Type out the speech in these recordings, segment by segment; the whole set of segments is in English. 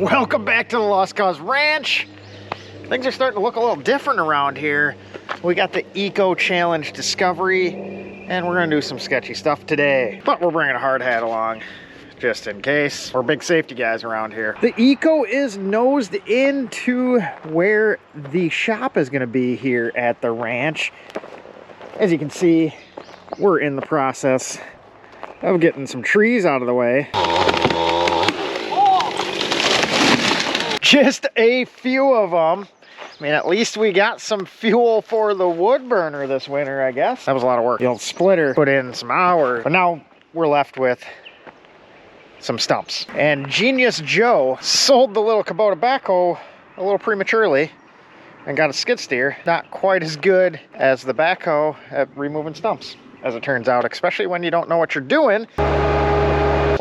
Welcome back to the Lost Cause Ranch. Things are starting to look a little different around here. We got the Eco Challenge Discovery, and we're gonna do some sketchy stuff today. But we're bringing a hard hat along, just in case. We're big safety guys around here. The Eco is nosed into where the shop is gonna be here at the ranch. As you can see, we're in the process of getting some trees out of the way. Just a few of them. I mean, at least we got some fuel for the wood burner this winter, I guess. That was a lot of work. The old splitter put in some hours, but now we're left with some stumps. And Genius Joe sold the little Kubota backhoe a little prematurely and got a skid steer. Not quite as good as the backhoe at removing stumps, as it turns out, especially when you don't know what you're doing.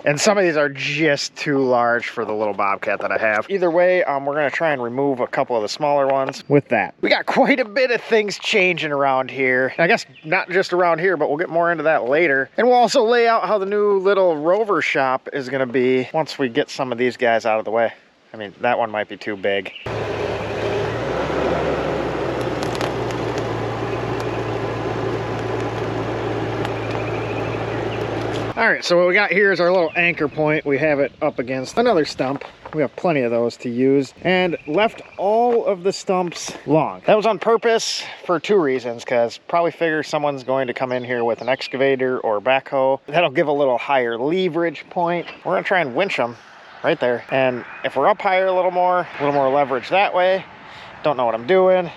And some of these are just too large for the little Bobcat that I have. Either way, we're gonna try and remove a couple of the smaller ones with that. We got quite a bit of things changing around here. I guess not just around here, but we'll get more into that later. And we'll also lay out how the new little Rover shop is gonna be once we get some of these guys out of the way. I mean, that one might be too big. All right, so what we got here is our little anchor point. We have it up against another stump. We have plenty of those to use, and left all of the stumps long. That was on purpose for two reasons, because probably figure someone's going to come in here with an excavator or backhoe. That'll give a little higher leverage point. We're gonna try and winch them right there. And if we're up higher a little more leverage that way, don't know what I'm doing,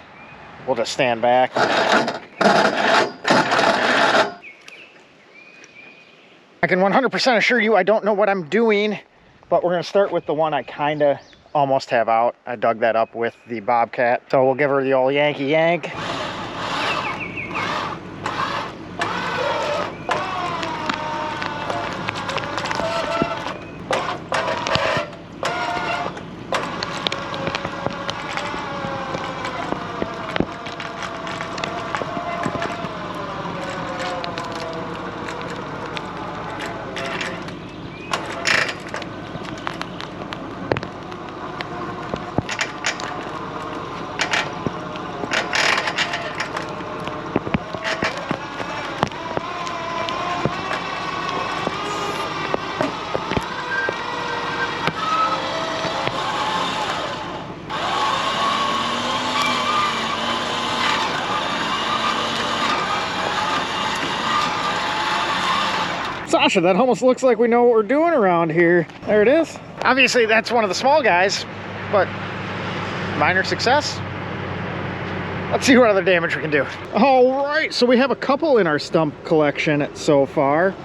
we'll just stand back. I can 100% assure you I don't know what I'm doing, but we're gonna start with the one I kinda almost have out. I dug that up with the Bobcat. So we'll give her the old Yankee yank. Sasha, that almost looks like we know what we're doing around here. There it is. Obviously, that's one of the small guys, but minor success. Let's see what other damage we can do. All right, so we have a couple in our stump collection so far.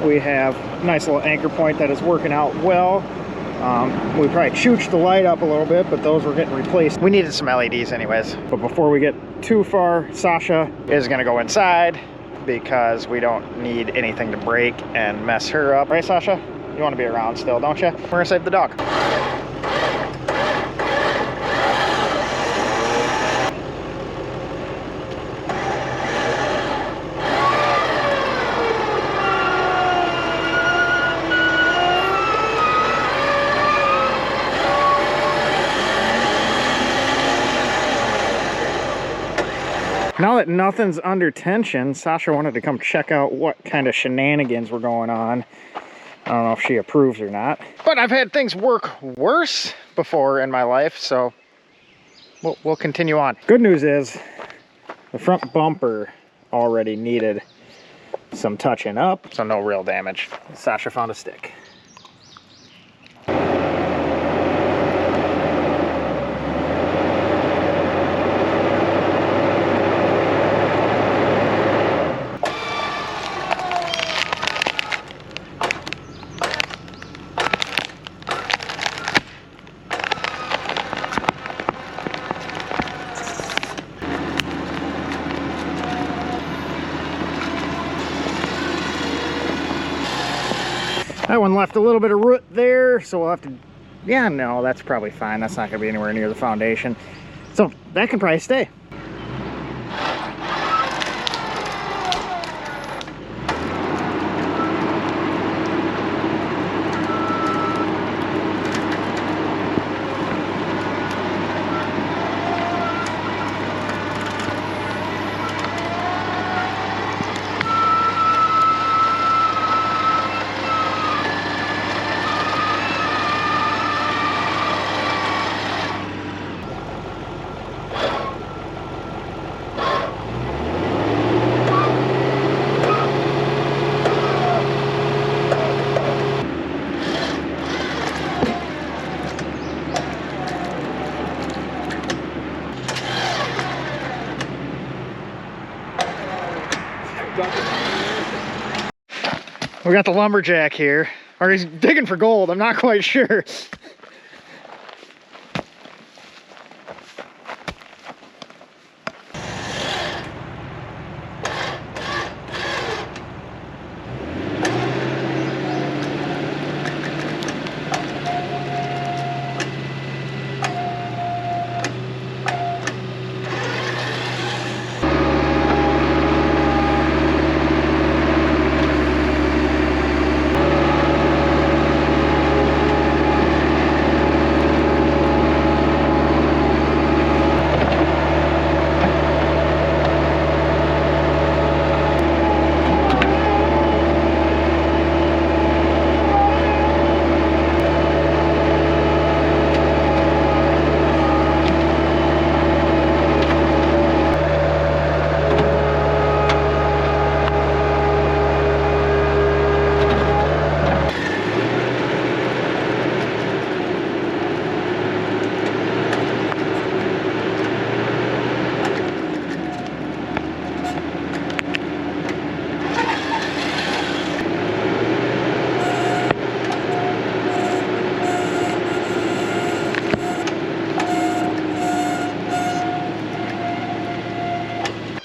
We have a nice little anchor point that is working out well. We probably chooched the light up a little bit, but those were getting replaced. We needed some LEDs anyways. But before we get too far, Sasha is gonna go inside, because we don't need anything to break and mess her up. Right, Sasha? You want to be around still, don't you? We're gonna save the dog. Now that nothing's under tension, Sasha wanted to come check out what kind of shenanigans were going on. I don't know if she approves or not. But I've had things work worse before in my life, so we'll continue on. Good news is the front bumper already needed some touching up, so no real damage. Sasha found a stick. That one left a little bit of root there, so we'll have to, yeah, no, that's probably fine. That's not gonna be anywhere near the foundation. So that can probably stay. We got the lumberjack here, or he's digging for gold, I'm not quite sure.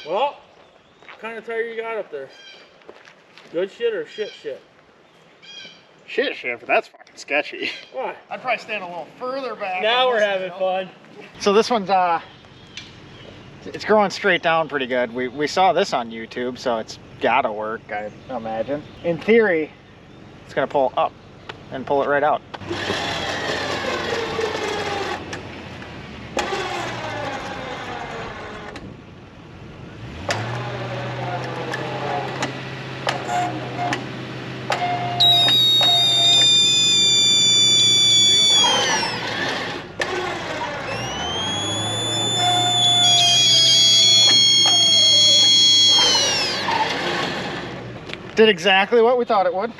Well, what kind of tire you got up there? Good shit or shit shit? Shit, but that's fucking sketchy. Why? I'd probably stand a little further back. Now we're having fun. So this one's it's growing straight down pretty good. We saw this on YouTube, so it's gotta work, I imagine. In theory, it's gonna pull up and pull it right out. Did exactly what we thought it would.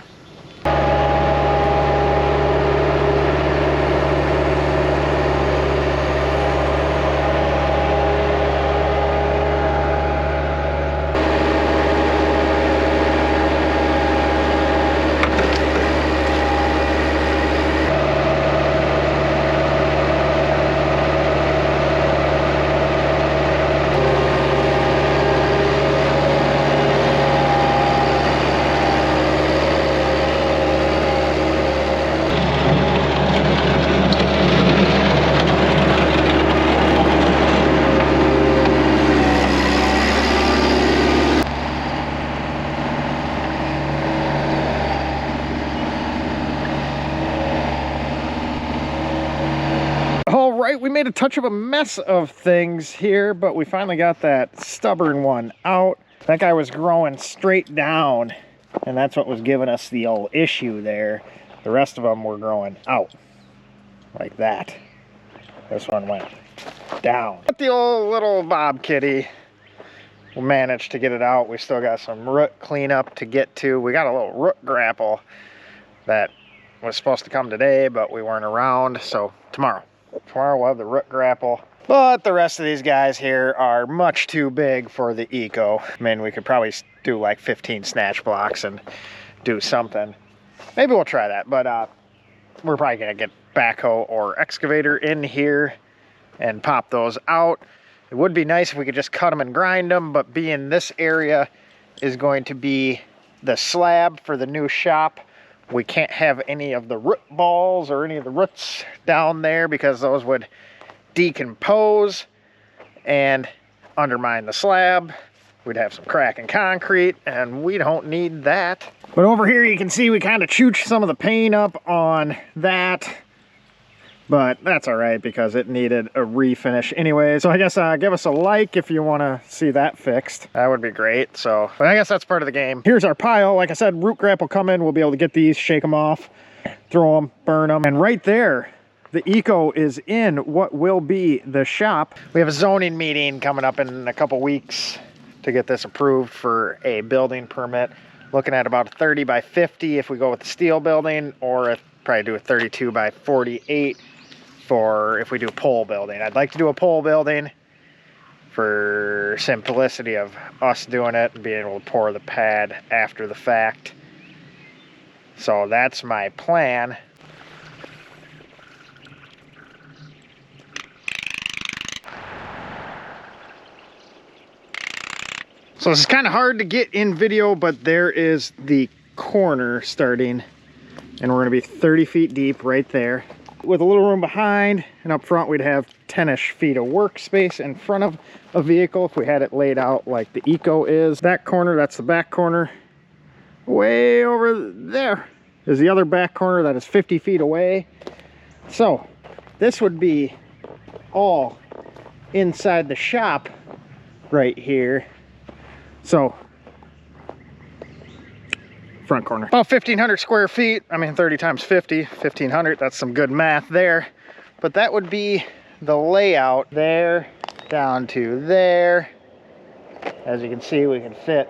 Right, we made a touch of a mess of things here, but we finally got that stubborn one out. That guy was growing straight down, and that's what was giving us the old issue there. The rest of them were growing out, like that. This one went down. But the old little Bob Kitty, we managed to get it out. We still got some root cleanup to get to. We got a little root grapple that was supposed to come today, but we weren't around, so tomorrow we'll have the root grapple. But the rest of these guys here are much too big for the Eco. I mean, we could probably do like 15 snatch blocks and do something. Maybe we'll try that, but we're probably gonna get backhoe or excavator in here and pop those out. It would be nice if we could just cut them and grind them, but being this area is going to be the slab for the new shop, we can't have any of the root balls or any of the roots down there because those would decompose and undermine the slab. We'd have some crack in concrete, and we don't need that. But over here you can see we kind of chooched some of the paint up on that, but that's all right because it needed a refinish anyway. So I guess give us a like if you want to see that fixed. That would be great. So but I guess that's part of the game. Here's our pile. Like I said, root grapple come in. We'll be able to get these, shake them off, throw them, burn them. And right there, the Eco is in what will be the shop. We have a zoning meeting coming up in a couple weeks to get this approved for a building permit. Looking at about a 30 by 50 if we go with the steel building, or probably do a 32 by 48 for if we do a pole building. I'd like to do a pole building for simplicity of us doing it and being able to pour the pad after the fact. So that's my plan. So this is kind of hard to get in video, but there is the corner starting, and we're going to be 30 feet deep right there. With a little room behind, and up front we'd have 10-ish feet of workspace in front of a vehicle if we had it laid out like the Eco is. That corner, that's the back corner. Way over there is the other back corner that is 50 feet away. So this would be all inside the shop right here. So front corner, about 1,500 square feet. I mean, 30 times 50, 1,500, that's some good math there. But that would be the layout there down to there. As you can see, we can fit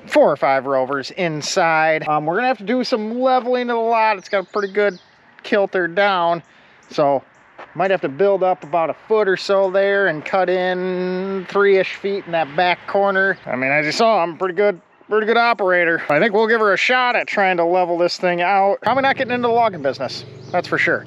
4 or 5 Rovers inside. We're gonna have to do some leveling of the lot. It's got a pretty good kilter down, so might have to build up about a foot or so there and cut in 3-ish feet in that back corner. I mean, as you saw, I'm a pretty good operator. I think we'll give her a shot at trying to level this thing out. Probably not getting into the logging business, that's for sure.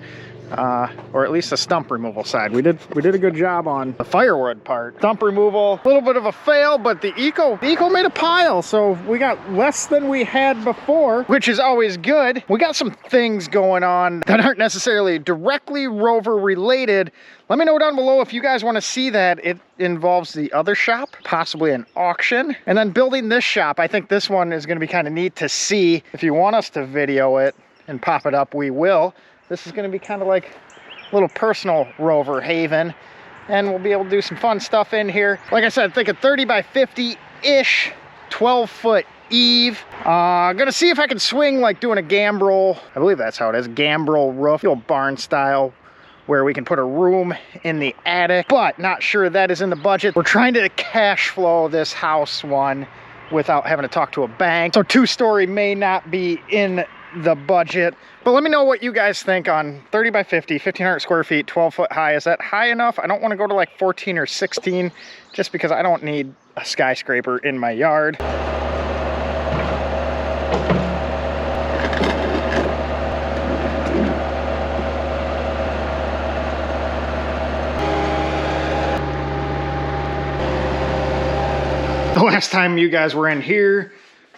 Or at least the stump removal side. We did a good job on the firewood part. Stump removal, a little bit of a fail, but the Eco made a pile, so we got less than we had before, which is always good. We got some things going on that aren't necessarily directly Rover related. Let me know down below if you guys want to see that. It involves the other shop, possibly an auction, and then building this shop. I think this one is going to be kind of neat to see. If you want us to video it and pop it up, we will. This is going to be kind of like a little personal Rover haven, and we'll be able to do some fun stuff in here. Like I said, think a 30 by 50-ish, 12-foot eave. Gonna see if I can swing like doing a gambrel. I believe that's how it is, gambrel roof, little barn style, where we can put a room in the attic, but not sure that is in the budget. We're trying to cash flow this house one without having to talk to a bank. So 2-story may not be in the budget, but let me know what you guys think on 30 by 50, 1,500 square feet, 12 foot high. Is that high enough? I don't want to go to like 14 or 16 just because I don't need a skyscraper in my yard. The last time you guys were in here,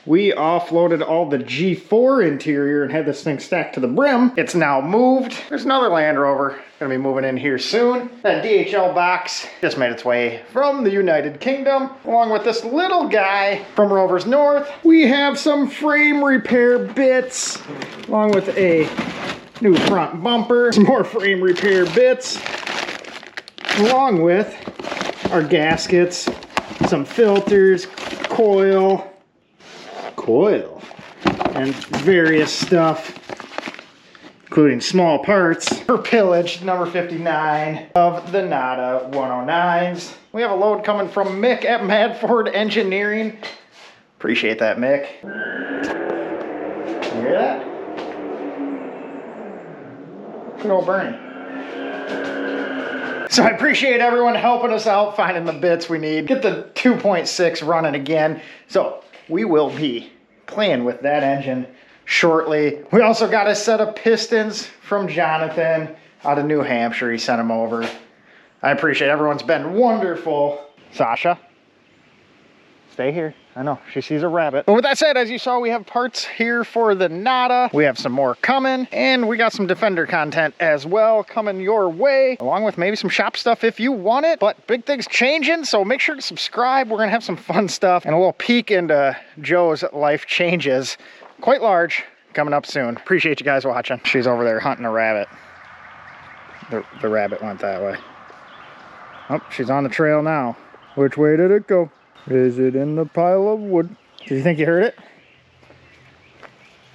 we offloaded all the G4 interior and had this thing stacked to the brim. It's now moved. There's another Land Rover gonna be moving in here soon. That DHL box just made its way from the United Kingdom, along with this little guy from Rovers North. We have some frame repair bits, along with a new front bumper, some more frame repair bits, along with our gaskets, some filters, coil, and various stuff, including small parts for pillage number 59 of the Nada 109s. We have a load coming from Mick at Madford Engineering. Appreciate that, Mick. You hear that? Good old Bernie. So I appreciate everyone helping us out, finding the bits we need. Get the 2.6 running again. So we will be playing with that engine shortly. We also got a set of pistons from Jonathan out of New Hampshire. He sent them over. I appreciate it. Everyone's been wonderful. Sasha, stay here. I know, she sees a rabbit. But with that said, as you saw, we have parts here for the Nada. We have some more coming, and we got some Defender content as well coming your way, along with maybe some shop stuff if you want it. But big things changing, so make sure to subscribe. We're gonna have some fun stuff and a little peek into Joe's life changes. Quite large, coming up soon. Appreciate you guys watching. She's over there hunting a rabbit. The rabbit went that way. Oh, she's on the trail now. Which way did it go? Is it in the pile of wood? Do you think you heard it?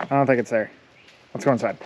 I don't think it's there. Let's go inside.